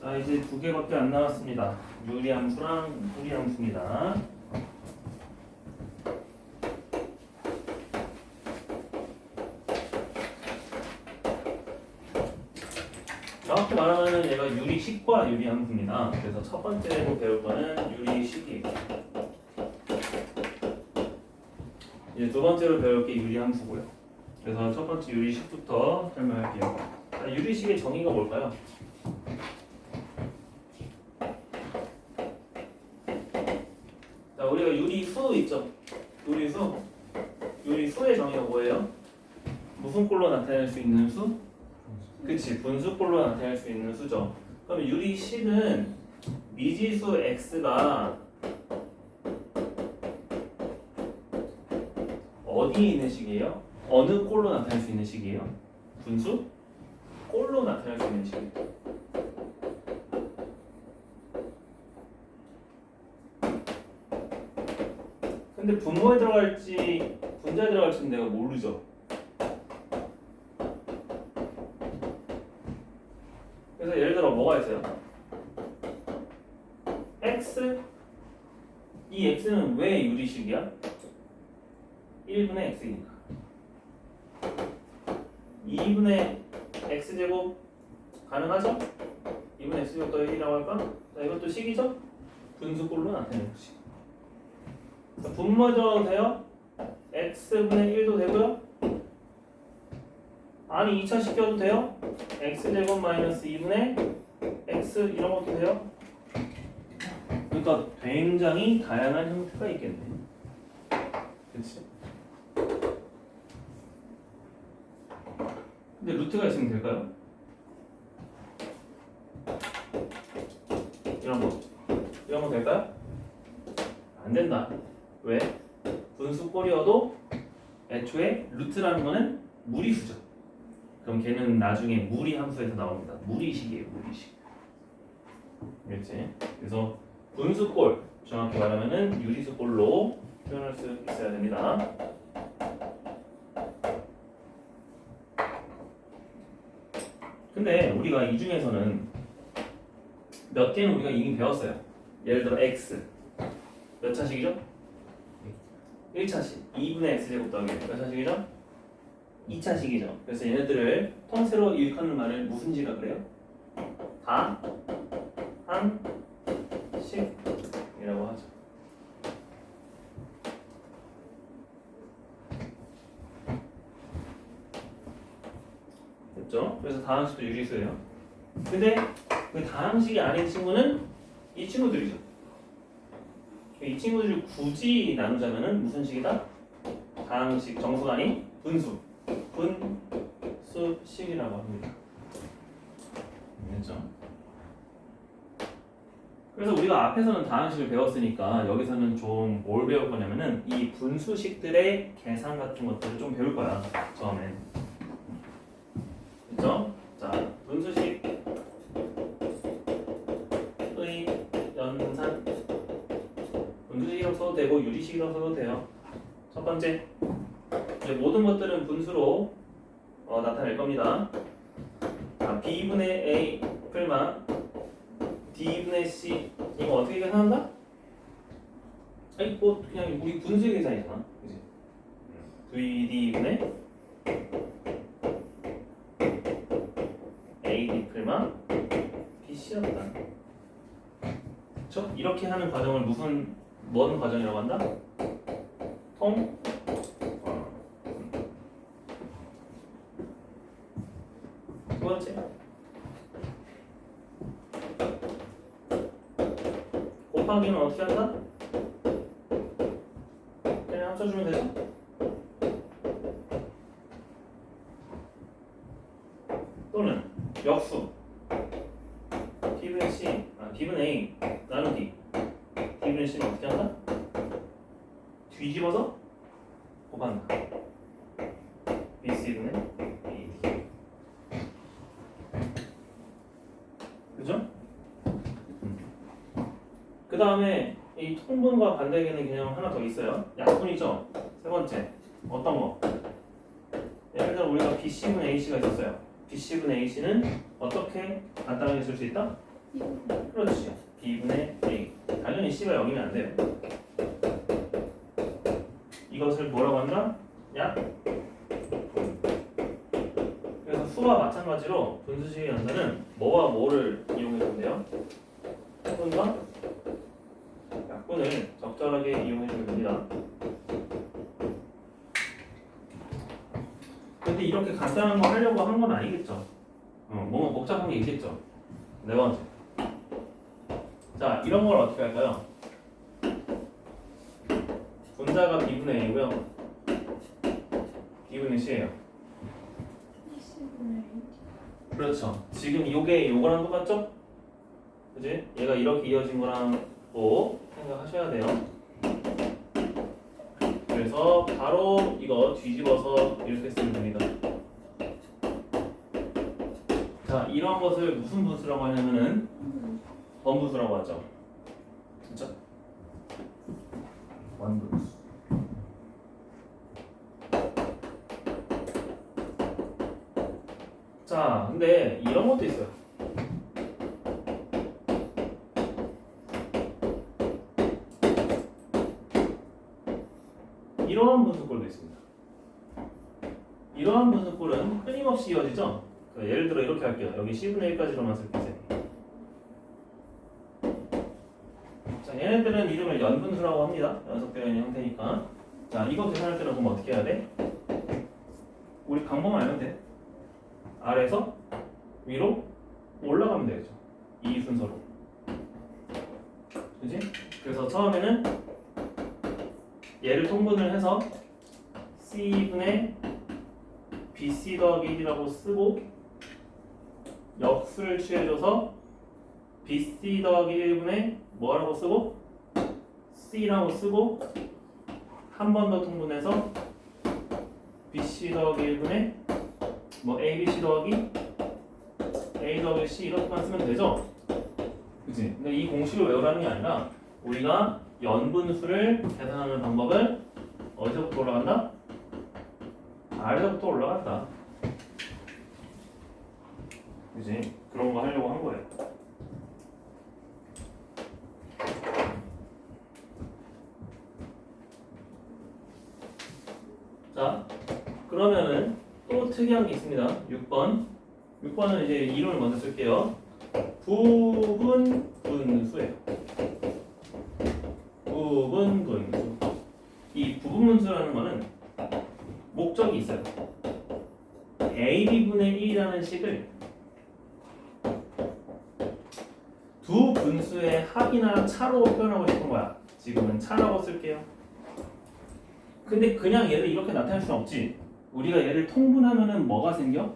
자, 이제 두 개밖에 안 남았습니다. 유리함수랑 무리함수입니다. 정확히 말하면 얘가 유리식과 유리함수입니다. 그래서 첫 번째로 배울 거는 유리식이에요. 이제 두 번째로 배울 게 유리함수고요. 그래서 첫 번째 유리식부터 설명할게요. 자, 유리식의 정의가 뭘까요? 자, 우리가 유리수 있죠? 유리수의 정의가 뭐예요? 무슨 꼴로 나타낼 수 있는 수? 그치, 분수꼴로 나타낼 수 있는 수죠. 그럼 유리식은 미지수 x가 어디에 있는 식이에요? 어느 꼴로 나타낼 수 있는 식이에요? 분수? 꼴로 나타낼 수 있는 식이에요. 근데 분모에 들어갈지 분자에 들어갈지는 내가 모르죠. 그래서 예를 들어 뭐가 있어요? x? 이 x는 왜 유리식이야? 1분의 x이니까 2분의 x제곱 가능하죠? 2분의 x제곱 더하기 1이라고 할까? 자, 이것도 식이죠? 분수꼴로 나타내는 식. 분모해도 돼요? x분의 1도 되고요? 아니 2차 시켜도 돼요? x제곱 마이너스 2분의 x 이런 것도 돼요? 그러니까 굉장히 다양한 형태가 있겠네. 그치? 근데 루트가 있으면 될까요? 이런 거 될까요? 안 된다. 왜? 분수꼴이어도 애초에 루트라는 거는 무리수죠. 그럼 걔는 나중에 무리함수에서 나옵니다. 무리식이에요, 무리식. 알겠지? 그래서 분수꼴, 정확히 말하면은 유리수꼴로 표현할 수 있어야 됩니다. 근데 우리가 이 중에서는 몇 개는 우리가 이미 배웠어요. 예를 들어 x 몇 차식이죠? 1차식 2분의 x제곱 더하기 몇 차식이죠? 2차식이죠. 그래서 얘네들을 통째로 일컫는 말을 무슨 식이라 그래요? 다항식이라고 하죠. 됐죠? 그래서 다항식도 유리수예요. 근데 그 다항식이 아닌 친구는 이 친구들이죠. 이 친구들을 굳이 나누자면은 무슨 식이다? 다항식 정수가 아닌 분수식이라고 합니다. 됐죠? 그래서 우리가 앞에서는 다항식을 배웠으니까 여기서는 좀 뭘 배울 거냐면은 이 분수식들의 계산 같은 것들을 좀 배울 거야, 처음에. 그렇죠? 자, 분수식의 연산. 분수식이라고 써도 되고 유리식이라고 써도 돼요. 첫 번째, 이제 모든 것들은 분수로 나타낼 겁니다. 자, b분의 a 풀마 d분의 c 이거 어떻게 계산한다? 아니 뭐 그냥 우리 분수의 계산이잖아, 그지? vd분의 ad 풀마 bc였다. 그렇죠? 이렇게 하는 과정을 뭔 과정이라고 한다? 두 번째, 곱하기는 어떻게 한다? 그냥 합쳐주면 되죠? 또는 역수 B분의 C, B분의 A 나누기 B분의 C는 어떻게 한다? 뒤집어서 곱한다. BC분의 AD. 그죠? 그 다음에 이 통분과 반대되는 개념 하나 더 있어요. 약분이죠. 세 번째, 어떤 거? 예를 들어 우리가 BC분의 AC가 있었어요. BC분의 AC는 어떻게 간단하게 쓸 수 있다? 그렇지. b분의 a. 당연히 c가 0이면 안 돼요. 이것을 뭐라고 한다? 약. 그래서 수와 마찬가지로 분수식의 연산은 뭐와 뭐를 이용해주면 돼요? 해분과 약분을 적절하게 이용해주면 됩니다. 근데 이렇게 간단한 거 하려고 한 건 아니겠죠? 뭔가 복잡한 게 있겠죠? 네 번째. 자, 이런 걸 어떻게 할까요? 분자가 b분의 a고요. b분의 c예요. 그렇죠. 지금 요게 요거랑 똑같죠? 그지? 얘가 이렇게 이어진 거랑 또 생각하셔야 돼요. 그래서 바로 이거 뒤집어서 이렇게 쓰면 됩니다. 자, 이런 것을 무슨 분수라고 하냐면은 번분수라고 하죠. 그렇죠? 원분수. 자, 근데 이런 것도 있어요. 이러한 분수꼴도 있습니다. 이러한 분수꼴은 끊임없이 이어지죠? 예를 들어 이렇게 할게요. 여기 c분의 1까지로만 쓸게요. 자, 얘네들은 이름을 연분수라고 합니다. 연속되어 있는 형태니까. 자, 이거 계산할 때는 그럼 어떻게 해야 돼? 우리 방법만 알면 돼. 아래에서 위로 올라가면 되겠죠. 이 순서로. 그지? 그래서 처음에는 얘를 통분을 해서 c분의 bc 더하기 1이라고 쓰고 역수를 취해줘서 bc 더하기 1분의 뭐라고 쓰고 c라고 쓰고 한 번 더 통분해서 bc 더하기 1분의 뭐 abc 더하기 a 더하기 c 이렇게만 쓰면 되죠? 그치? 근데 이 공식을 외우라는 게 아니라 우리가 연분수를 계산하는 방법은 어디서부터 올라간다? 아래서부터 올라간다. 그치? 그런 거 하려고 한 거예요. 자, 그러면은 또 특이한 게 있습니다. 6번. 6번은 이제 이름을 먼저 쓸게요. 부분분수예요. 부분분수. 이 부분분수라는 거는 목적이 있어요. ab분의 1이라는 식을 두 분수의 합이나 차로 표현하고 싶은 거야. 지금은 차라고 쓸게요. 근데 그냥 얘를 이렇게 나타낼 수는 없지. 우리가 얘를 통분하면은 뭐가 생겨?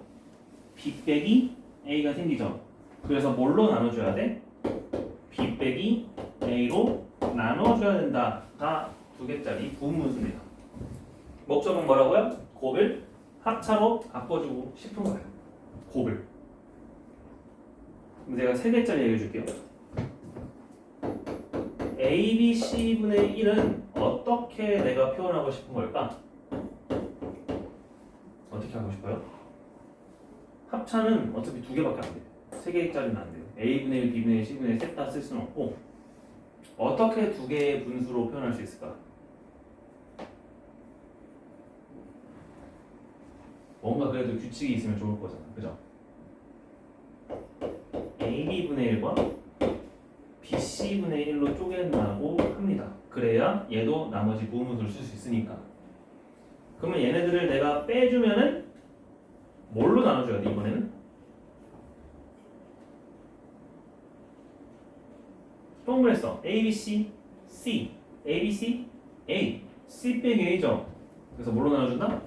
b 빼기 a가 생기죠. 그래서 뭘로 나눠줘야 돼? b 빼기 a로 나눠줘야 된다가 두 개짜리 부분분수입니다. 목적은 뭐라고요? 곱을 합차로 바꿔주고 싶은 거예요. 곱을. 그럼 제가 세 개짜리 얘기해 줄게요. a, b, c분의 1은 어떻게 내가 표현하고 싶은 걸까? 어떻게 하고 싶어요? 합차는 어차피 두 개밖에 안 돼요. 세 개짜리는 안 돼요. a분의 1, b분의 1, c분의 1 셋 다 쓸 수는 없고 어떻게 두 개의 분수로 표현할 수 있을까? 뭔가 그래도 규칙이 있으면 좋을 거잖아. 그죠? ab분의 1과 bc분의 1로 쪼개나고 합니다. 그래야 얘도 나머지 부분수를 쓸 수 있으니까. 그러면 얘네들을 내가 빼주면은 뭘로 나눠줘야 돼 이번에는? 동그랬어. A, B, C, C, A, B, C, A, C 빼기 A죠. 그래서 뭘로 나눠준다?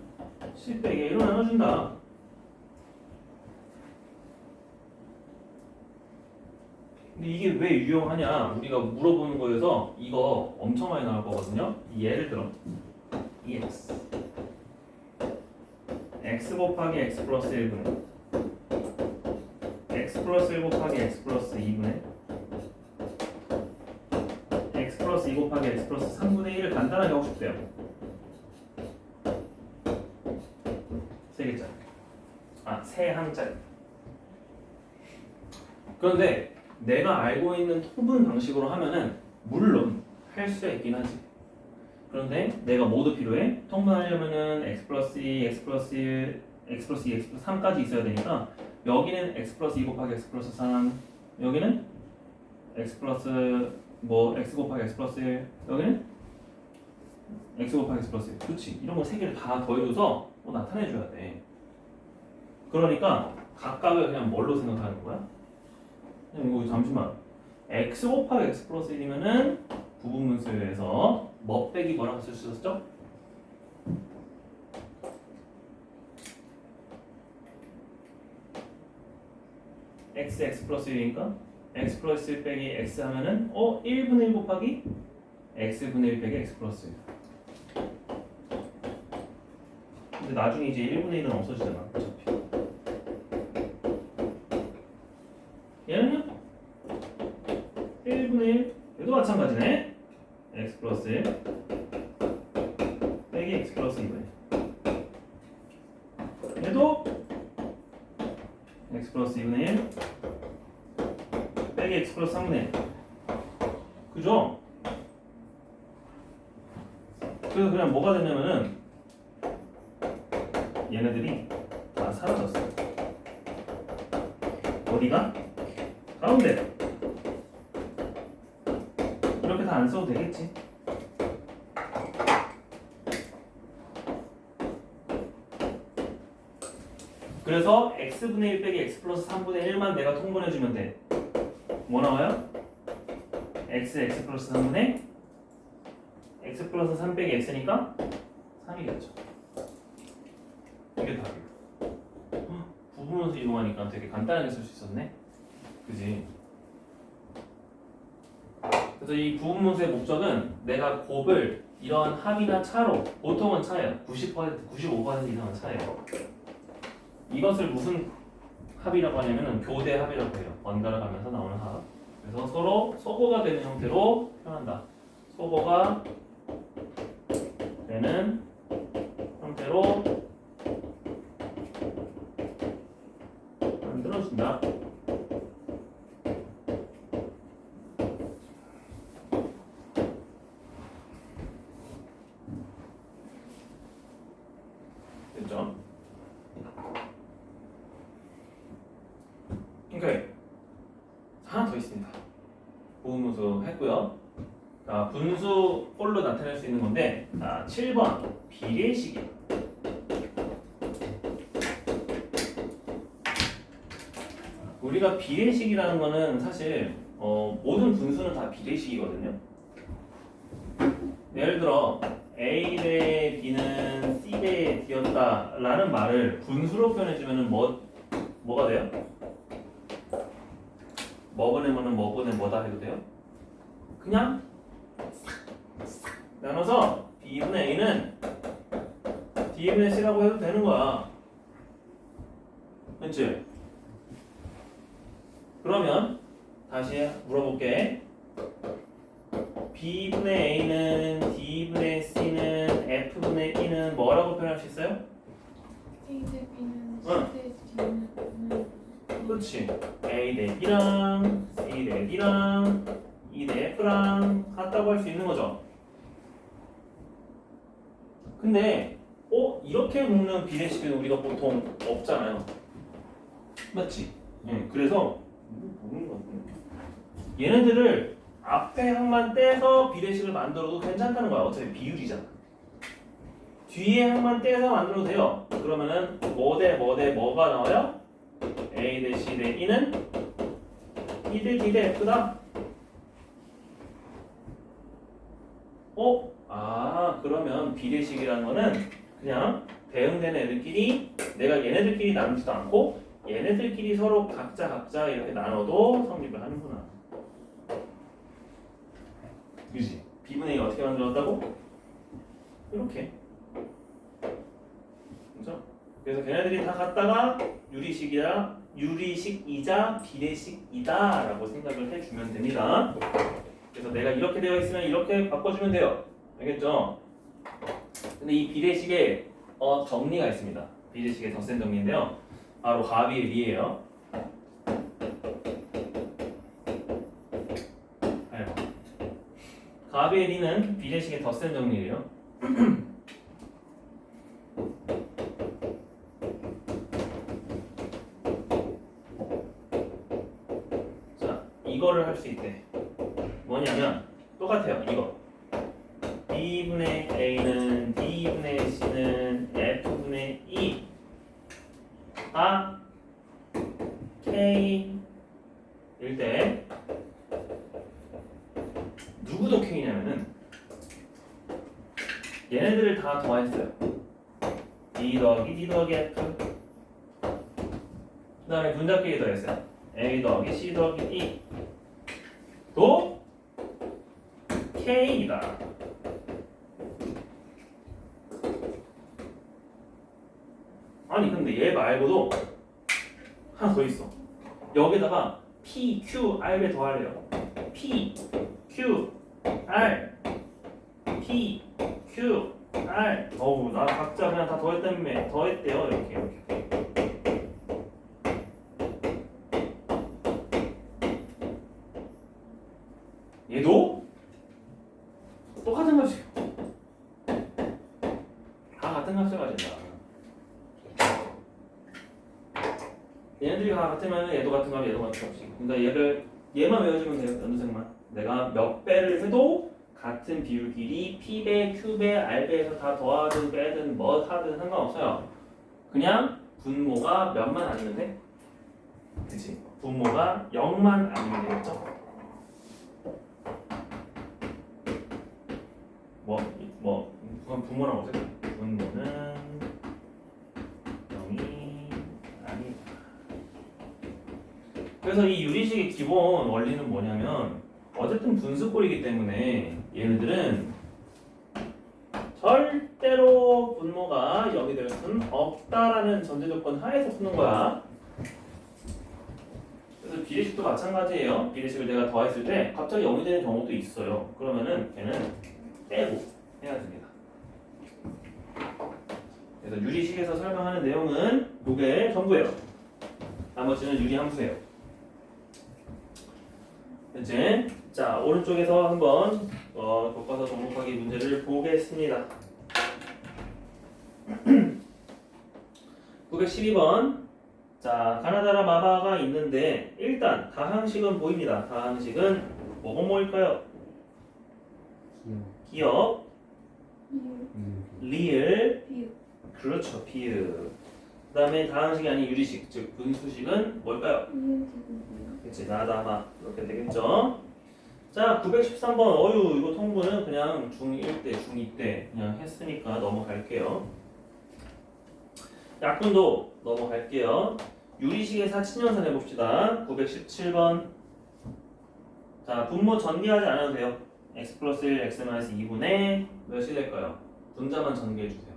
C 빼기 A로 나눠준다. 근데 이게 왜 유용하냐? 우리가 물어보는 거에서 이거 엄청 많이 나올 거거든요. 예를 들어 EX X 곱하기 X 플러스 1분의 X 플러스 1 곱하기 X 플러스 2분의 X 플러스 2 곱하기 X 플러스 3분의 1을 간단하게 하고 싶대요. 세 개짜리. 세 항짜리. 그런데 내가 알고 있는 통분 방식으로 하면은 물론 할 수가 있긴 하지. 그런데 내가 모두 필요해. 통분하려면은 x 플러스 2, x 플러스 1, x 플러스 2, x 플러스 3까지 있어야 되니까 여기는 x 플러스 2 곱하기 x 플러스 3, 여기는 x 플러스 x 곱하기 x 플러스 1, 여기는 x 곱하기 x 플러스 1. 그렇지. 이런 거 세 개를 다 더해줘서 나타내줘야 돼. 그러니까 각각을 그냥 뭘로 생각하는 거야? 그냥 이거 잠시만. x 곱하기 x 플러스 1이면은 부분분수에서 뭐 빼기 뭐라고 쓸 수 있었죠? x 플러스 1이니까 x 플러스 1 빼기 x 하면은 1분의 1 곱하기 x분의 1 빼기 x 플러스 1. 근데 나중에 이제 1분의 1은 없어지잖아. 어차피. 얘는요? 1분의 1 얘도 마찬가지네. x 플러스 1 빼기 x 플러스 2분의 1. 얘도 x 플러스 2분의 1 빼기 x 플러스 3분의 1. 그죠? 그래서 그냥 뭐가 되냐면은 얘네들이 다 사라졌어. 어디가? 가운데. 이렇게 다 안 써도 되겠지. 그래서 x분의 1 빼기 x 플러스 3분의 1만 내가 통분해주면 돼. 뭐 나와요? x 플러스 3분의 x 플러스 3 빼기 x니까 3이겠죠. 이게 답이야. 부분분수 이동하니까 되게 간단하게 쓸 수 있었네. 그지? 그래서 이 부분분수의 목적은 내가 곱을 이런 합이나 차로, 보통은 차예요. 90%, 95% 이상은 차예요. 이것을 무슨 합이라고 하냐면은 교대 합이라고 해요. 번갈아 가면서 나오는 합. 그래서 서로 소거가 되는 형태로 표현한다. 소거가 되는 형태로 만들어준다. 됐죠? 오케이. 하나 더 있습니다. 부분분수 했고요. 자, 분수 꼴로 나타낼 수 있는 건데, 7번 비례식이야. 우리가 비례식이라는 거는 사실 모든 분수는 다 비례식이거든요. 예를 들어 A 대 B는 C 대 D였다 라는 말을 분수로 표현해주면 뭐가 돼요? 뭐분의 뭐다 해도 돼요? 그냥 나눠서 B분의 A는 D분의 C라고 해도 되는 거야. 그치? 그러면 다시 물어볼게. B분의 A는 D분의 C는 F분의 E는 뭐라고 표현할 수 있어요? A 대 B는 C 대 D는 그렇지. A 대 B랑 C 대 D랑 E 대 F랑 같다고 할 수 있는 거죠. 근데 이렇게 묶는 비례식은 우리가 보통 없잖아요. 맞지? 그래서 얘네들을 앞에 항만 떼서 비례식을 만들어도 괜찮다는 거야. 어차피 비율이잖아. 뒤에 항만 떼서 만들어도 돼요. 그러면은 뭐 대 뭐가 나와요? A 대 C 대 E는 E 대 D 대 F다. 그러면 비례식이라는 거는 그냥 대응되는 애들끼리 내가 얘네들끼리 나누지도 않고 얘네들끼리 서로 각자 이렇게 나눠도 성립을 하는구나. 그지? B분의 A 어떻게 만들었다고? 이렇게. 그죠? 그래서 걔네들이 다 갖다가 유리식이자 비례식이다 라고 생각을 해주면 됩니다. 그래서 내가 이렇게 되어 있으면 이렇게 바꿔주면 돼요. 알겠죠? 근데 이 비례식에 정리가 있습니다. 비례식의 덧셈 정리인데요. 바로 가비의 리예요. 가베리는 비례식의 덧셈 정리예요. 자, 이거를 할 수 있대. 뭐냐면 똑같아요. 이거 B분의 A는 D분의 C는 F분의 E가 K일 때 누구도 K냐면은 얘네들을 다 더했어요. D 더하기 D 더하기 F 그 다음에 분자끼리 더했어요. A 더하기 C 더하기 E 또 K이다. 아니 근데 얘 말고도 하나 더 있어. 여기다가 P, Q, R에 더하래요. P, Q, R, P, Q, R. 어우 나 각자 그냥 다 더했대요. 이렇게. 얘도 똑같은 값이에요. 다 같은 값을 가진다. 얘네들이 다 같으면 얘도 같은 값, 얘도 같은 값이. 그러니까 얘만 외워주면 돼요. 연두색만. 내가 몇 배를 해도 같은 비율끼리 P배, Q배, R배에서 다 더하든 빼든 뭐 하든 상관없어요. 그냥 분모가 몇만 아니면 돼? 그치? 분모가 0만 아니면 되겠죠? 그건 분모라고 하세요. 분모는 0이 아니다. 그래서 이 유리식의 기본 원리는 뭐냐면 어쨌든 분수꼴이기 때문에 얘네들은 절대로 분모가 0이 될 수는 없다라는 전제 조건 하에서 푸는 거야. 그래서 비례식도 마찬가지예요. 비례식을 내가 더했을 때 갑자기 0이 되는 경우도 있어요. 그러면은 걔는 빼고 해야 됩니다. 그래서 유리식에서 설명하는 내용은 이게 전부예요. 나머지는 유리함수예요. 이제 자 오른쪽에서 한번 교과서 정목하기 문제를 보겠습니다. 912번. 자 가나다라 마바가 있는데 일단 다항식은 보입니다. 다항식은 뭐일까요? 기억, 리을, 그렇죠, 비읍. 그 다음에 다항식이 아닌 유리식, 즉 분수식은 뭘까요? 그치, 나다마 이렇게 되겠죠. 자 913번. 어유 이거 통분은 그냥 중1 때, 중2 때 그냥 했으니까 넘어갈게요. 약분도 넘어갈게요. 유리식의 사친연산 해봅시다. 917번. 자 분모 전개하지 않아도 돼요. x 플러스 1, x 마이너스 2분의 몇이 될까요? 분자만 전개해주세요.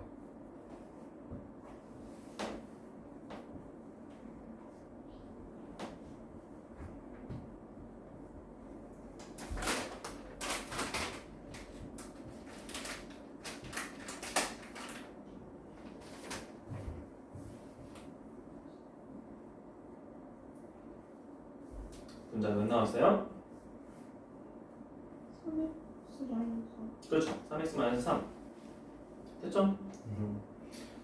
분자 몇 나왔어요? 3x 마이너스 그렇죠. 3x 마이너스 3 됐죠?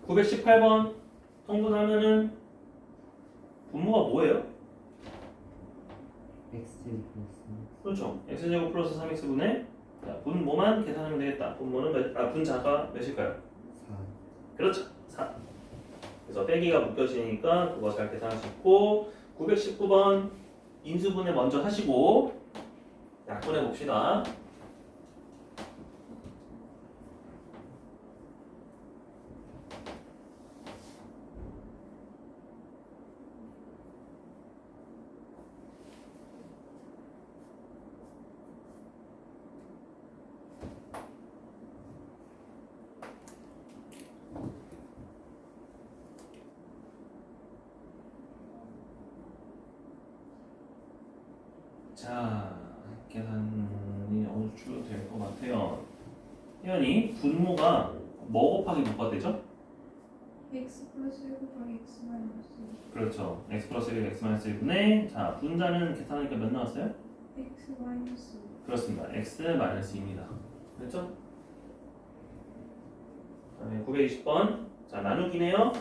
918번 통분하면은 분모가 뭐예요? 그렇죠. x제곱 플러스 3x분의 분모만 계산하면 되겠다. 분모는 분자가 몇일까요? 4. 그렇죠. 4. 그래서 빼기가 묶여지니까 그거 잘 계산할 수 있고 919번 인수분해 먼저 하시고 약분해 봅시다. 자, 계산이 얼추 될 것 같아요. 혜연이 분모가 뭐 곱하기 뭐가 되죠? x 플러스 1 곱하기 x 마이너스 1. 그렇죠. x 플러스 1, x 마이너스 1분의 자 분자는 계산하니까 몇 나왔어요? x 마이너스 그렇습니다. x-2입니다. 됐죠? 그다음에 920번. 자, 나누기네요.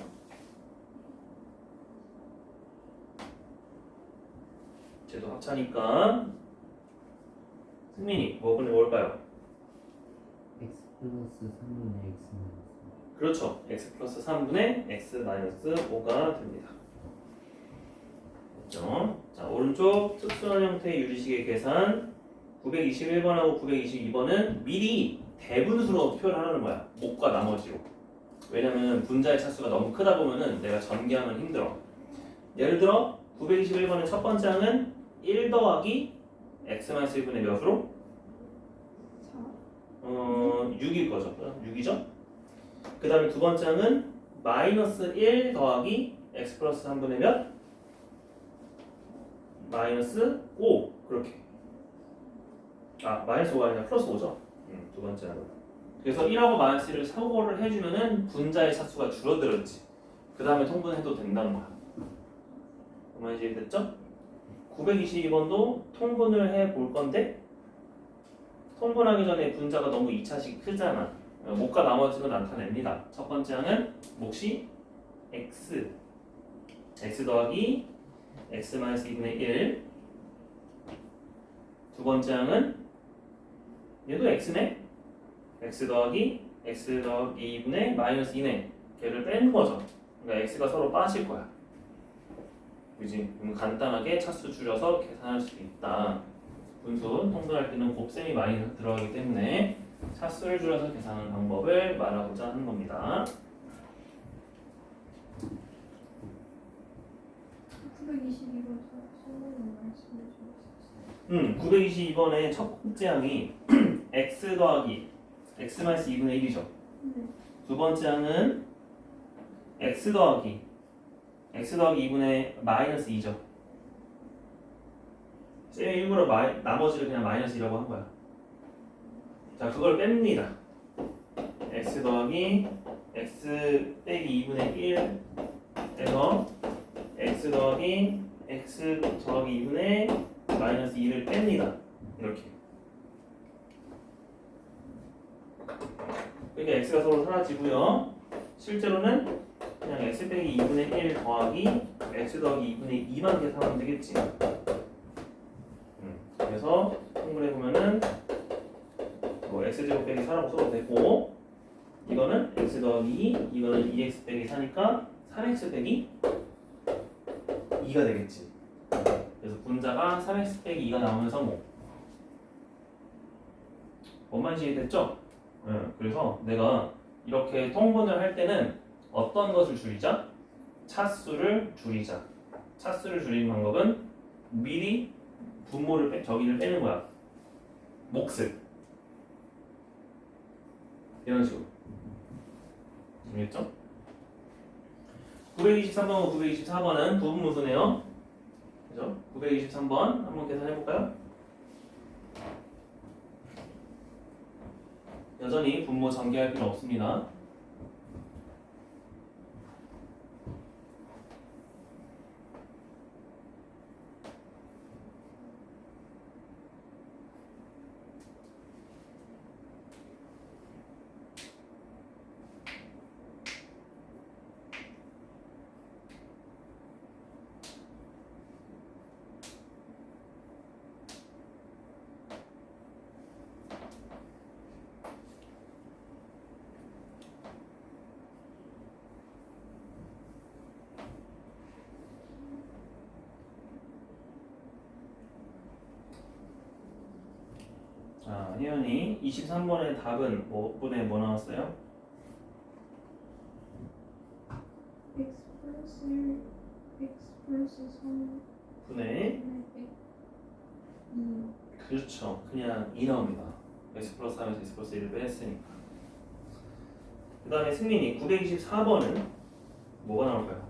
쟤도 합차니까 승민이 뭘까요? x 플러스 3분의 x 마이너스 그렇죠. x 플러스 3분의 x 마이너스 5가 됩니다. 됐죠? 자, 오른쪽 특수한 형태의 유리식의 계산 921번하고 922번은 미리 대분수로 표현하는 거야. 목과 나머지로. 왜냐면 분자의 차수가 너무 크다 보면은 내가 전개하면 힘들어. 예를 들어 921번의 첫 번째 항은 1 더하기 x-1분의 몇으로? 4 6일 거죠. 6이죠? 그 다음에 두 번째 항은 마이너스 1 더하기 x 플러스 3분의 몇? 마이너스 5. 그렇게. 마이너스 5가 아니라 플러스 5죠? 두 번째 항은. 그래서 1하고 마이너스 1을 사고를 해주면은 분자의 차수가 줄어들었지. 그 다음에 통분해도 된다는 거야. 그만 이제 됐죠? 922번도 통분을 해 볼 건데 통분하기 전에 분자가 너무 2차식 크잖아. 목과 나머지는 나타냅니다. 첫 번째 항은 몫이 x 더하기 x-2분의 1. 두 번째 항은 얘도 x네. x 더하기 x 더하기 2분의 마이너스 2네. 걔를 빼는 거죠. 그러니까 x가 서로 빠질 거야. 그지? 그럼 간단하게 차수 줄여서 계산할 수 있다. 분수 통분할 때는 곱셈이 많이 들어가기 때문에 차수를 줄여서 계산하는 방법을 말하고자 하는 겁니다. 922번 설명을 말씀해 주셨어요. 922번의 첫 번째 항이 x 더하기 x-2분의 1이죠. 네. 두 번째 항은 x 더하기 2분의 마이너스 2죠. 쌤이 일부러 나머지를 그냥 마이너스 2라고 한 거야. 자, 그걸 뺍니다. x 더하기 x 빼기 2분의 1에서 x 더하기 x 더하기 2분의 마이너스 2를 뺍니다. 이렇게. 그러니까 x가 서로 사라지고요. 실제로는 그냥 x 빼기 2분의 1 더하기 x 더하기 2분의 2만 계산하면 되겠지. 그래서 통분해보면은 뭐 x제곱 빼기 4라고 써도 되고 이거는 x 더하기 2, 이거는 2x 빼기 4니까 3x 빼기 2가 되겠지. 그래서 분자가 3x 빼기 2가 나오면서 뭔 말인지 됐죠? 그래서 내가 이렇게 통분을 할 때는 어떤 것을 줄이자? 차수를 줄이자. 차수를 줄이는 방법은 미리 분모를 저기를 빼는 거야. 몫을. 이런 식으로. 알겠죠? 923번과 924번은 부분무수네요. 그죠? 923번 한번 계산해 볼까요? 여전히 분모 전개할 필요 없습니다. 자, 혜연이 23번의 답은 뭐 분에 뭐 나왔어요? x 플러스 1 x 플러스 3 분의 그렇죠. 그냥 2 나옵니다. x 플러스 3에서 x 플러스 1을 뺐으니까. 그 다음에 승민이 924번은 뭐가 나올까요?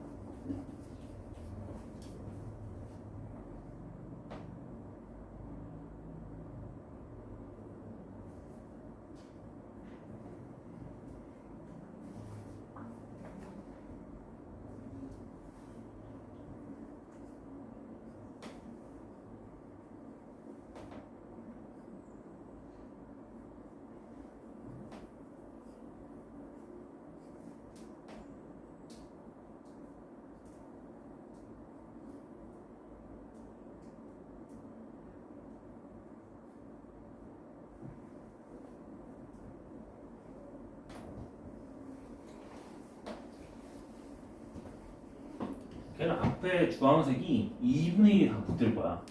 때는 앞에 주황색이 2분의 1이 다 붙을 거야.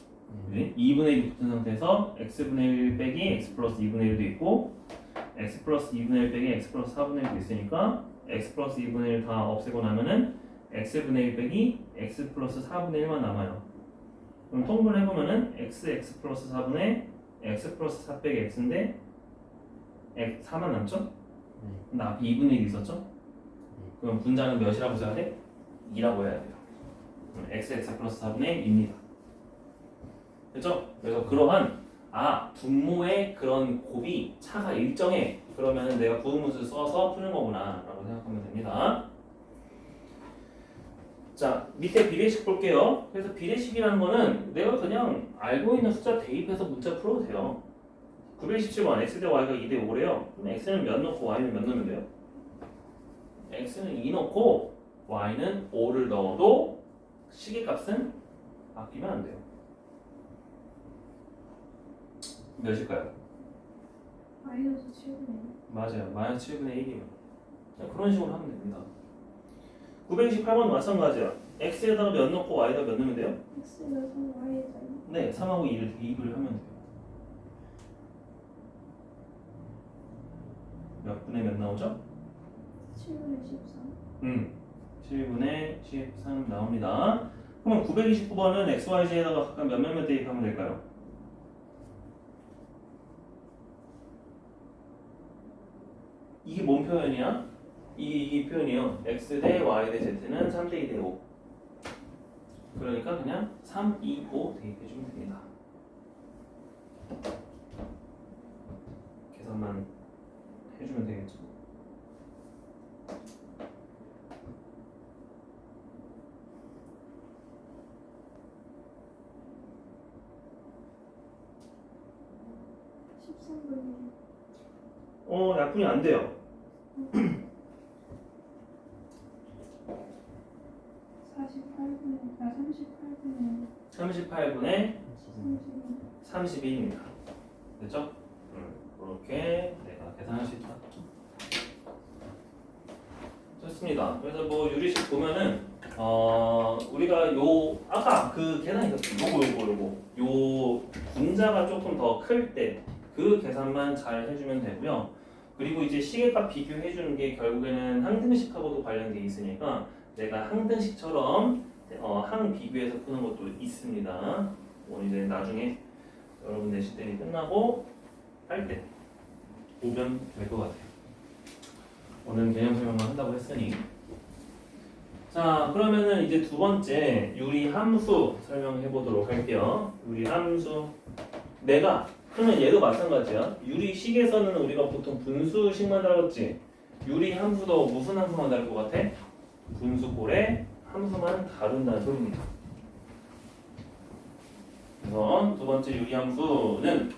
네. 그지? 2분의 1이 붙은 상태에서 x분의 1 빼기 x 플러스 2분의 1도 있고 x 플러스 2분의 1 빼기 x 플러스 4분의 1도 있으니까 x 플러스 2분의 1 다 없애고 나면은 x분의 1 빼기 x 플러스 4분의 1만 남아요. 그럼 통분을 해보면은 x 플러스 4분의 x 플러스 4 빼기 x인데 4만 남죠? 네. 근데 앞에 2분의 1이 있었죠? 그럼 분자는 몇이라고 써야 돼? 2라고 해야 돼요. x 플러스 4분의 1입니다. 됐죠? 그래서 그러한 분모의 그런 곱이 차가 일정해. 그러면 내가 부등분수 써서 푸는 거구나 라고 생각하면 됩니다. 자, 밑에 비례식 볼게요. 그래서 비례식이라는 거는 내가 그냥 알고 있는 숫자 대입해서 문자 풀어도 돼요. 917번 x 대 y가 2대 5래요. 그럼 x는 몇 넣고 y는 몇 넣으면 돼요? x는 2 넣고 y는 5를 넣어도 시계값은 바뀌면 안 돼요. 몇일까요? 마이너스 7분의 맞아요. 마이너스 7분의 1이에요. 그런 식으로 하면 됩니다. 928번 마찬가지야. x에다가 몇 넣고 y에다가 몇 넣으면 돼요? x가 3, y에다 네, 3하고 2를 대입을 하면 돼요. 몇 분의 몇 나오죠? 7분의 13 7분의 13 나옵니다. 그러면 929번은 xyz에다가 각각 몇 대입하면 될까요? 이게 뭔 표현이야? 이 표현이요. x 대 y 대 z는 3대 2 대 5. 그러니까 그냥 3, 2, 5 대입해주면 됩니다. 계산만 해주면 되겠죠. 약분이 안 돼요. 38분의 32입니다. 됐죠? 그렇게 내가 계산할 수 있다. 좋습니다. 그래서 뭐 유리식 보면은 우리가 아까 그 계산이 있었죠. 요거 분자가 조금 더 클 때 그 계산만 잘 해주면 되고요. 그리고 이제 시계값 비교해 주는 게 결국에는 항등식하고도 관련돼 있으니까 내가 항등식처럼 항 비교해서 푸는 것도 있습니다. 이제 나중에 여러분 내신 때이 끝나고 할 때 보면 될 것 같아요. 오늘 개념 설명만 한다고 했으니. 자, 그러면은 이제 두 번째 유리 함수 설명해 보도록 할게요. 유리 함수. 그러면 얘도 마찬가지야. 유리식에서는 우리가 보통 분수식만 다뤘지. 유리 함수도 무슨 함수만 다룰 것 같아? 분수꼴의 함수만 다룬다는 소리입니다. 그래서 두 번째 유리 함수는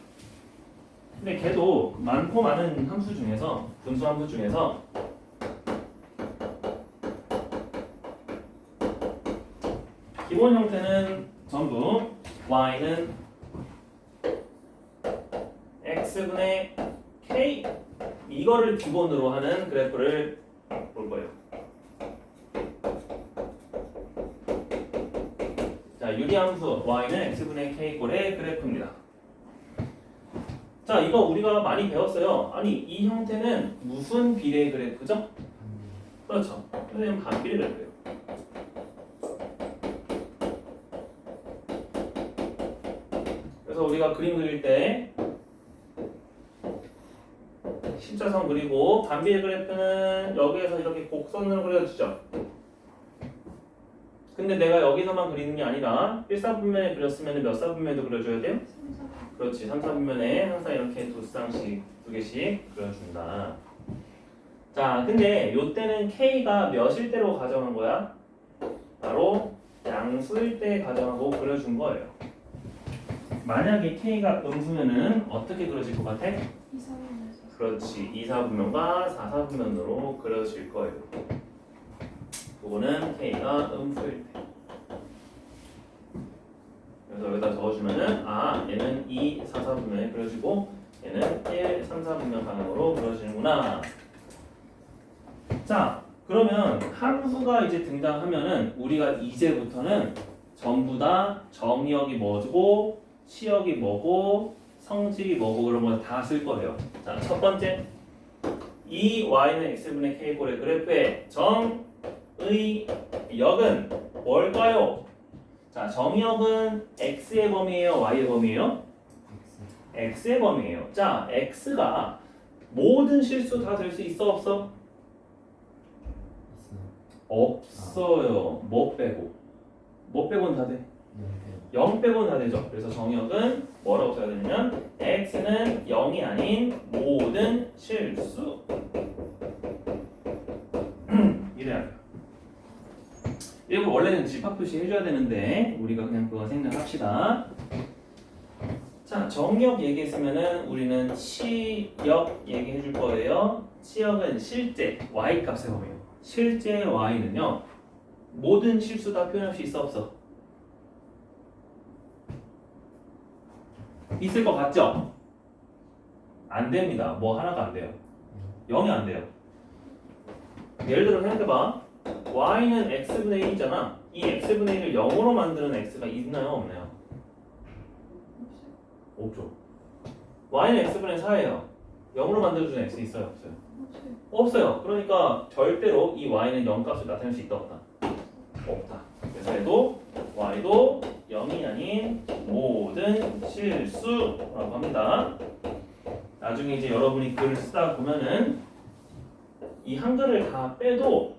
근데 걔도 많고 많은 함수 중에서 분수 함수 중에서 기본 형태는 전부 y는 x분의 k 이거를 기본으로 하는 그래프를 볼 거예요. 자, 유리함수 y는 x분의 k 꼴의 그래프입니다. 자, 이거 우리가 많이 배웠어요. 아니, 이 형태는 무슨 비례 그래프죠? 그렇죠. 선생님 반비례 그래프예요. 그래서 우리가 그림 그릴 때 십자선 그리고 반비례 그래프는 여기에서 이렇게 곡선으로 그려주죠. 근데 내가 여기서만 그리는 게 아니라 1사분면에 그렸으면 몇 사분면에도 그려줘야 돼요? 3, 4 그렇지. 3사분면에 항상 이렇게 두 개씩 그려준다. 자, 근데 요때는 K가 몇일 때로 가정한 거야? 바로 양수일 때 가정하고 그려준 거예요. 만약에 K가 음수면은 어떻게 그려질 것 같아? 2, 4분면에서 그렇지. 2사분면과 4사분면으로 그려질 거예요. 그거는 K가 음수일 때. 그래서 여기다 적어주면은 얘는 2, 4사분면에 그려지고 얘는 1, 3, 4분면 방향으로 그려지는구나. 자, 그러면 함수가 이제 등장하면은 우리가 이제부터는 전부 다 정의역이 뭐고 치역이 뭐고 성질이 뭐고 그런 걸 다 쓸 거예요. 자, 첫 번째 이 y는 x분의 k꼴의 그래프의 정의역은 뭘까요? 자, 정의역은 x의 범위예요, y의 범위예요? x의 범위예요. 자, x가 모든 실수 다 될 수 있어 없어? 없어요. 뭐 빼고? 뭐 빼고는 다 돼? 0 빼고는 다 되죠. 그래서 정의역은 뭐라고 써야 되냐면 x는 0이 아닌 모든 실수 이래야 돼요. 이거 원래는 집합 표시 해줘야 되는데 우리가 그냥 그거 생략합시다. 자, 정의역 얘기했으면은 우리는 치역 얘기해 줄 거예요. 치역은 실제 y 값의 범위예요. 실제 y는요 모든 실수 다 표현할 수 있어 없어? 있을 것 같죠? 안 됩니다. 뭐 하나가 안 돼요. 0이 안 돼요. 예를 들어 생각해봐. y는 x분의 1이잖아. 이 x분의 1을 0으로 만드는 x가 있나요? 없나요? 없죠. y는 x분의 4예요. 0으로 만들어주는 x 있어요? 없어요? 없어요. 그러니까 절대로 이 y는 0 값을 나타낼 수 있다 없다? 없다. 그래서 얘도 y도 0이 아닌 모든 실수라고 합니다. 나중에 이제 여러분이 글을 쓰다 보면은 이 한글을 다 빼도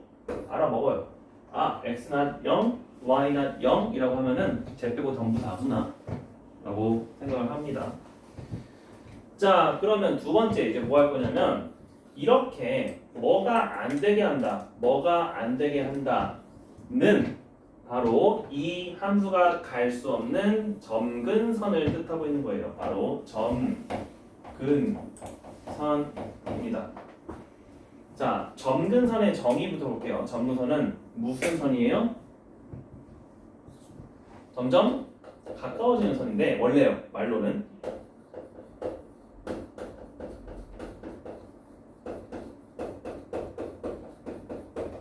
알아먹어요. 아, x not 0, y not 0이라고 하면은 쟤 빼고 전부 다구나 라고 생각을 합니다. 자, 그러면 두 번째 이제 뭐 할 거냐면 이렇게 뭐가 안 되게 한다, 뭐가 안 되게 한다는 바로 이 함수가 갈 수 없는 점근선을 뜻하고 있는 거예요. 바로 점근선입니다. 자, 점근선의 정의부터 볼게요. 점근선은 무슨 선이에요? 점점 가까워지는 선인데 원래요. 말로는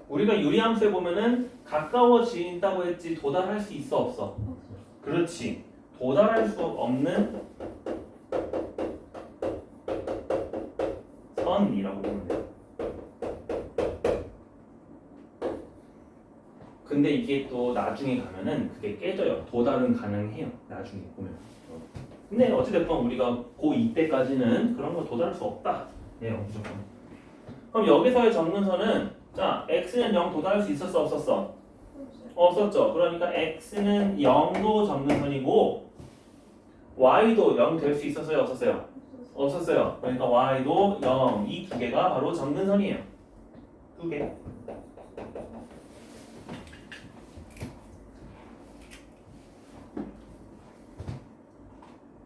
우리가 유리함수에 보면은 가까워진다고 했지 도달할 수 있어 없어? 그렇지. 도달할 수 없는 선이라고 보면 돼요. 근데 이게 또 나중에 가면은 그게 깨져요. 도달은 가능해요. 나중에 보면. 근데 어찌됐건 우리가 고2 때까지는 그런 거 도달할 수 없다. 네, 무조건. 그럼 여기서의 점근선은 자, x는 0 도달할 수 있었어 없었어? 없었죠. 그러니까 x는 0도 점근선이고 y도 0 될 수 있었어요 없었어요? 없었어요. 그러니까 y도 0, 이 두 개가 바로 점근선이에요. 두 개.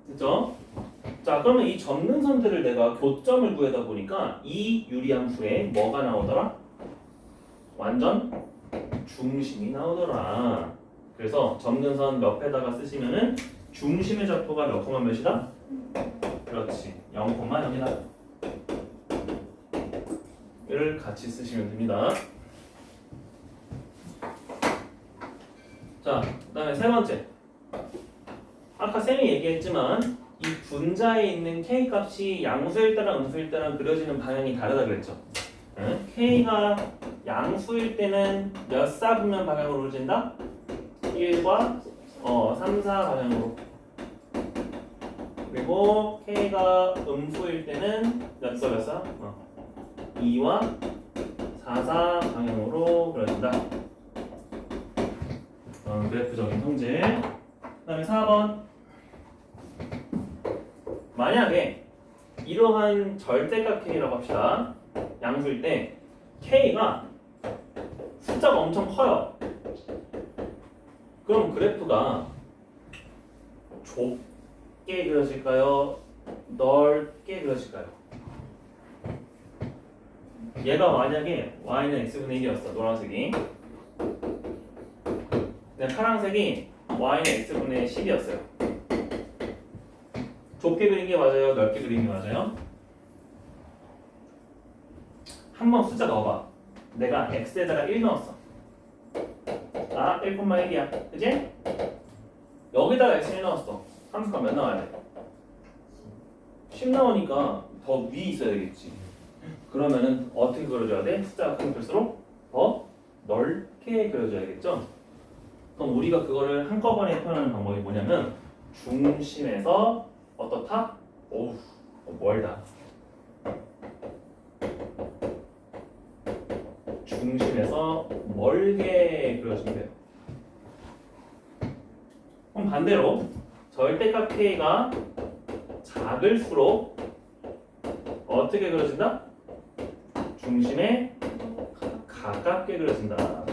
됐죠? 자, 그러면 이 점근선들을 내가 교점을 구하다 보니까 이 유리함수에 뭐가 나오더라? 완전 중심이 나오더라. 그래서 점근선 옆에다가 쓰시면은 중심의 좌표가 몇 콤마 몇이다? 그렇지. 0,0이다. 를 같이 쓰시면 됩니다. 자, 그 다음에 세 번째. 아까 쌤이 얘기했지만 이 분자에 있는 k 값이 양수일 때랑 음수일 때랑 그려지는 방향이 다르다 그랬죠. 응? k가 양수일 때는 몇 사분면 방향으로 그려진다? 1과 3, 4 방향으로. 그리고 k가 음수일 때는 몇 사? 2와 4, 4 방향으로 그려진다. 그래프적인 성질. 그 다음에 4번. 만약에 이러한 절대값 k라고 합시다. 양수일 때 k가 숫자가 엄청 커요. 그럼 그래프가 좁게 그려질까요? 넓게 그려질까요? 얘가 만약에 y는 x분의 1이었어. 노란색이. 근데 파란색이 y는 x분의 10이었어요. 좁게 그린 게 맞아요? 넓게 그린 게 맞아요? 한번 숫자 넣어봐. 내가 x에다가 1 넣었어. 아, 1,1이야. 그지? 여기다가 x 1 넣었어. 함수가 몇 나와야 돼? 10 나오니까 더 위에 있어야 되겠지. 그러면은 어떻게 그려줘야 돼? 숫자가 큰 클수록 더 넓게 그려줘야겠죠? 그럼 우리가 그거를 한꺼번에 표현하는 방법이 뭐냐면 중심에서 어떻다? 오우, 멀다. 중심에서 멀게 그려주면 돼요. 그럼 반대로 절대값 k가 작을수록 어떻게 그려진다? 중심에 가깝게 그려진다.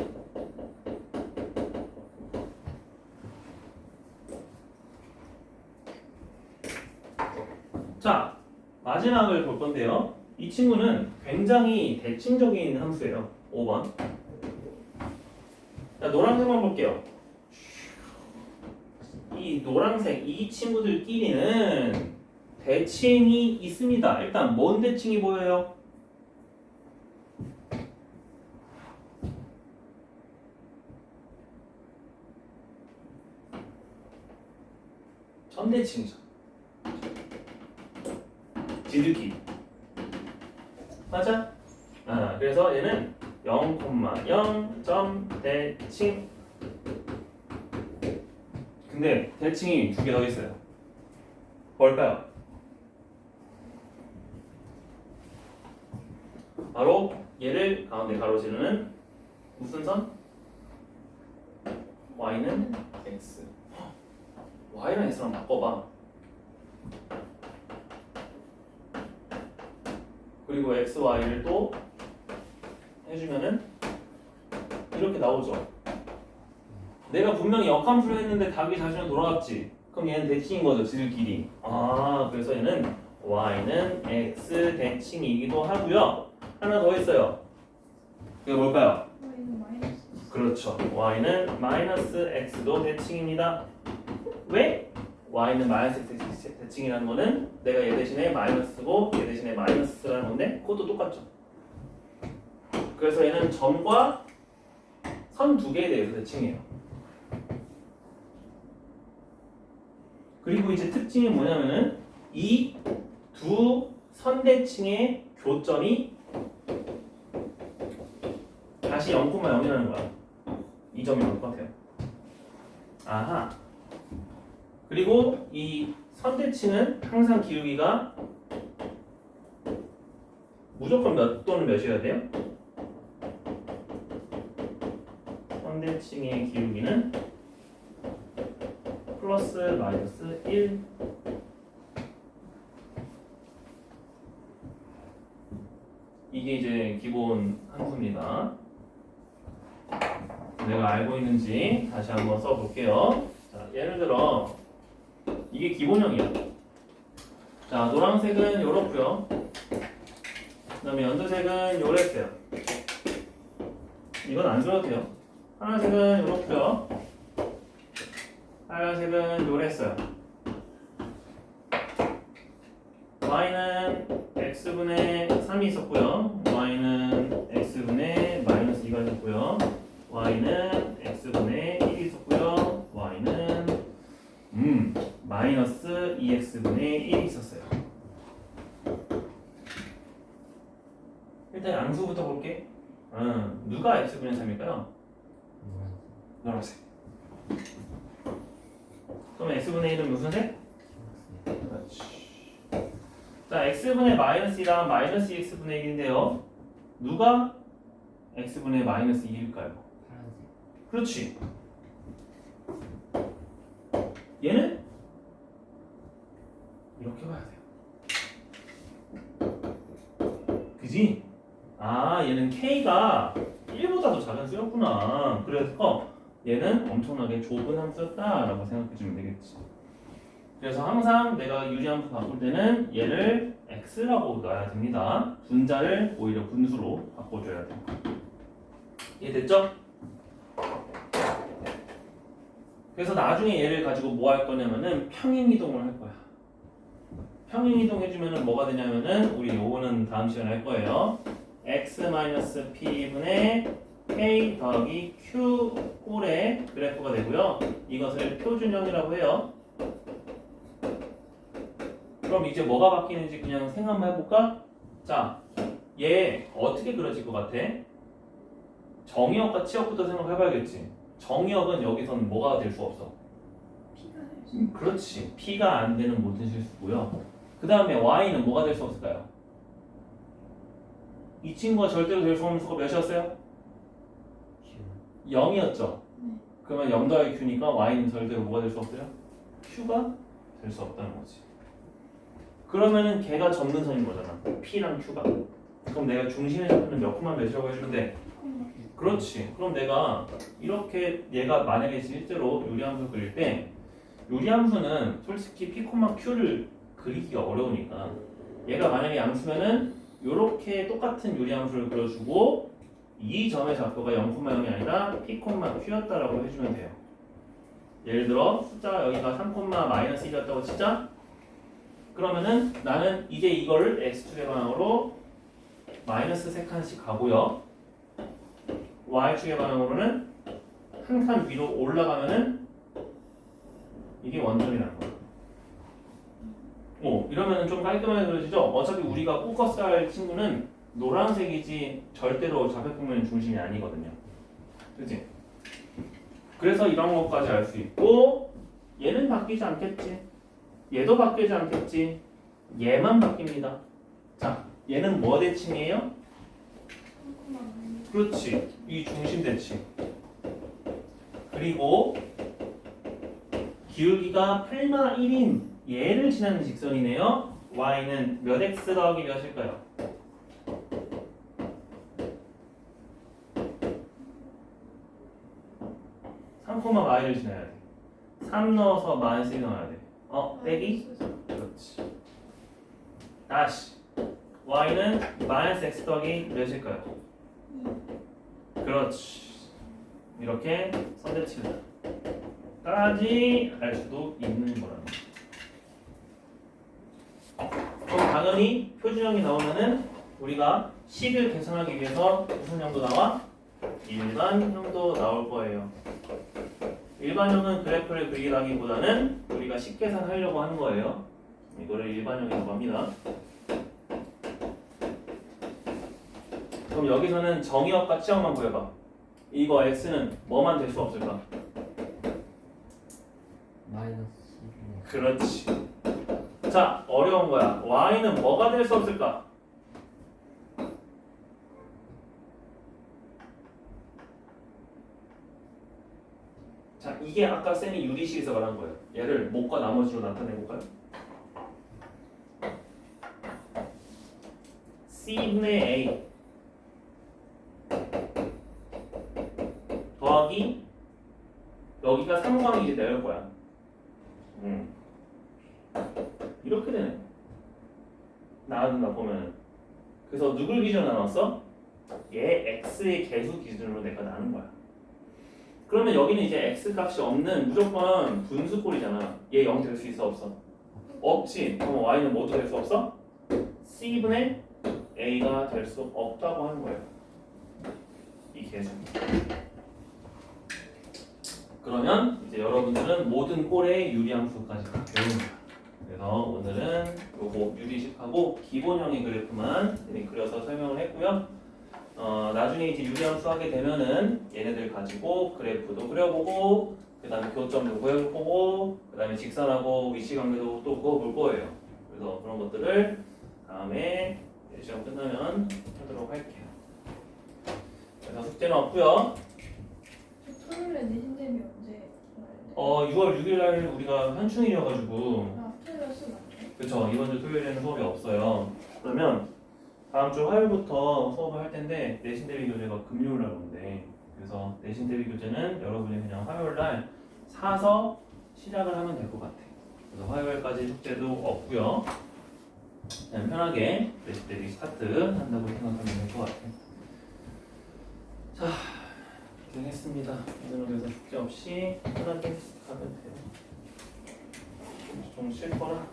자, 마지막을 볼 건데요. 이 친구는 굉장히 대칭적인 함수예요. 5번. 자, 노란색만 볼게요. 이 노란색, 이 친구들끼리는 대칭이 있습니다. 일단 뭔 대칭이 보여요? 전대칭이죠. 지들끼리. 맞아? 그래서 얘는 0,0점 대칭. 근데 대칭이 두 개 더 있어요. 뭘까요? 바로 얘를 가운데 가로지르는 무슨 선? y는 x. y랑 x랑 바꿔봐. 그리고 x, y를 또 해주면은 이렇게 나오죠. 내가 분명히 역함수를 했는데 답이 자신은 돌아왔지. 그럼 얘는 대칭인 거죠, 지들끼리. 아, 그래서 얘는 y는 x 대칭이기도 하고요. 하나 더 있어요. 그게 뭘까요? y는 마이너스. 그렇죠. y는 마이너스 x도 대칭입니다. 왜? y는 마이너스 x 대칭이라는 거는 내가 얘 대신에 마이너스고 얘 대신에 마이너스라는 건데 그것도 똑같죠. 그래서 얘는 점과 선 두 개에 대해서 대칭이에요. 그리고 이제 특징이 뭐냐면은 이 두 선대칭의 교점이 다시 0,0이라는 거야. 이 점이랑 똑같아요. 아하. 그리고 이 선대칭은 항상 기울기가 무조건 몇 또는 몇이어야 돼요? 선대칭의 기울기는 플러스 마이너스 1. 이게 이제 기본 함수입니다. 내가 알고 있는지 다시 한번 써볼게요. 자, 예를 들어 이게 기본형이야. 자, 노란색은 요렇고요. 그 다음에 연두색은 요랬어요. 이건 안 줘도 돼요. 하늘색은 요렇고요. 빨간색은 요랬어요. y는 x분의 3이 있었고요. y는 x분의 마이너스 2가 있었고요. y는 x분의 1이 있었고요. y는 마이너스 2x분의 1이 있었어요. 일단 양수부터 볼게. 누가 x분의 3일까요? 노란색. 그럼 x분의 1은 무슨 색? 그렇지. 자, x분의 마이너스 2랑 마이너스 2x분의 1인데요. 누가 x분의 마이너스 2일까요? 파란색. 그렇지. 얘는 이렇게 봐야 돼요. 그지? 아, 얘는 k가 1보다도 작은 수였구나. 그래서 얘는 엄청나게 좁은 함수였다라고 생각해주면 되겠지. 그래서 항상 내가 유리함수 바꿀 때는 얘를 x라고 놔야 됩니다. 분자를 오히려 분수로 바꿔줘야 돼요. 이해됐죠? 그래서 나중에 얘를 가지고 뭐 할 거냐면은 평행이동을 할 거야. 평행이동 해주면은 뭐가 되냐면은 우리 요거는 다음 시간에 할 거예요. x-p분의 k 더하기 q 꼴의 그래프가 되고요. 이것을 표준형이라고 해요. 그럼 이제 뭐가 바뀌는지 그냥 생각만 해볼까? 자, 얘 어떻게 그려질 것 같아? 정의역과 치역부터 생각해봐야겠지. 정의역은 여기서는 뭐가 될 수 없어? P가 될 수. 그렇지. P가 안 되는 모든 실수고요. 그 다음에 Y는 뭐가 될 수 없을까요? 이 친구가 절대로 될 수 없는 수가 몇이었어요? Q 0이었죠. 네. 그러면 0 더하기 Q니까 Y는 절대로 뭐가 될 수 없어요? Q가 될 수 없다는 거지. 그러면은 걔가 접는 선인 거잖아. P랑 Q가. 그럼 내가 중심의 좌표는 몇 콤마 몇이라고 해주면 돼? 그렇지. 그럼 내가 이렇게 얘가 만약에 실제로 유리함수 그릴 때 유리함수는 솔직히 P, Q를 그리기가 어려우니까 얘가 만약에 양수면은 이렇게 똑같은 유리함수를 그려주고 이 점의 좌표가 0,0이 아니라 P, Q였다라고 해주면 돼요. 예를 들어 숫자가 여기가 3,-1이었다고 치자. 그러면은 나는 이제 이거를 x축의 방향으로 마이너스 3칸씩 가고요. y축의 방향으로는 한 칸 위로 올라가면은 이게 원점이라는 거야. 이러면은 좀 깔끔하게 그려지죠? 어차피 우리가 포커스 할 친구는 노란색이지 절대로 좌표평면 중심이 아니거든요. 그치? 그래서 이런 것까지 알 수 있고 얘는 바뀌지 않겠지. 얘도 바뀌지 않겠지. 얘만 바뀝니다. 자, 얘는 뭐 대칭이에요? 그렇지. 이 중심 대칭. 그리고 기울기가 8-1인 얘를 지나는 직선이네요. y는 몇 x 더하기 몇일까요? 3,y를 지나야 돼. 3 넣어서 마이너스 1 넣어야 돼. 빼기? 그렇지. 다시 y는 마이너스 x 더하기 몇일까요? 그렇지. 이렇게 선대칭을 까지 알 수도 있는 거라는 거죠. 그럼 당연히 표준형이 나오면은 우리가 식을 계산하기 위해서 무슨 형도 나와? 일반형도 나올 거예요. 일반형은 그래프를 그리기보다는 우리가 식 계산하려고 하는 거예요. 이거를 일반형이라고 합니다. 그럼 여기서는 정의역과 치역만 보여봐. 이거 x는 뭐만 될 수 없을까? 마이너스 11 그렇지. 자, 어려운 거야. y는 뭐가 될 수 없을까? 자, 이게 아까 쌤이 유리식에서 말한 거예요. 얘를 목과 나머지로 나타내볼까요? C분의 A 더하기 여기가 3광이 이제 내릴 거야. 이렇게 되네. 나눈다 보면. 그래서 누굴 기준으로 나눴어? 얘 x의 개수 기준으로 내가 나눈 거야. 그러면 여기는 이제 x 값이 없는 무조건 분수꼴이잖아. 얘 0 될 수 있어 없어? 없지. 그럼 y는 뭐도 될 수 없어? c분의 a가 될 수 없다고 하는 거예요. 이 개수. 그러면 이제 여러분들은 모든 꼴의 유리함수까지 다 배우는 거야. 그래서 오늘은 요거 유리식하고 기본형의 그래프만 그려서 설명을 했고요. 나중에 이제 유리함수 하게 되면은 얘네들 가지고 그래프도 그려보고 그 다음에 교점도 구해보고 그 다음에 직선하고 위치관계도 또 그어볼 거예요. 그래서 그런 것들을 다음에 시험 끝나면 하도록 할게요. 그래서 숙제는 없고요. 저 토요일에 내신 대비 언제? 6월 6일 날 우리가 현충일이어가지고 토요일 수업 안 돼? 그쵸. 이번 주 토요일에는 수업이 없어요. 그러면 다음 주 화요일부터 수업을 할 텐데 내신 대비 교재가 금요일 날 온대. 그래서 내신 대비 교재는 여러분이 그냥 화요일 날 사서 시작을 하면 될 것 같아. 그래서 화요일까지 숙제도 없고요. 그냥 편하게 내신 대비 스타트 한다고 생각하면 될 것 같아. 자, 고생했습니다. 오늘은 그래서 숙제 없이 편하게 가면 돼요. 좀 쉴 거라.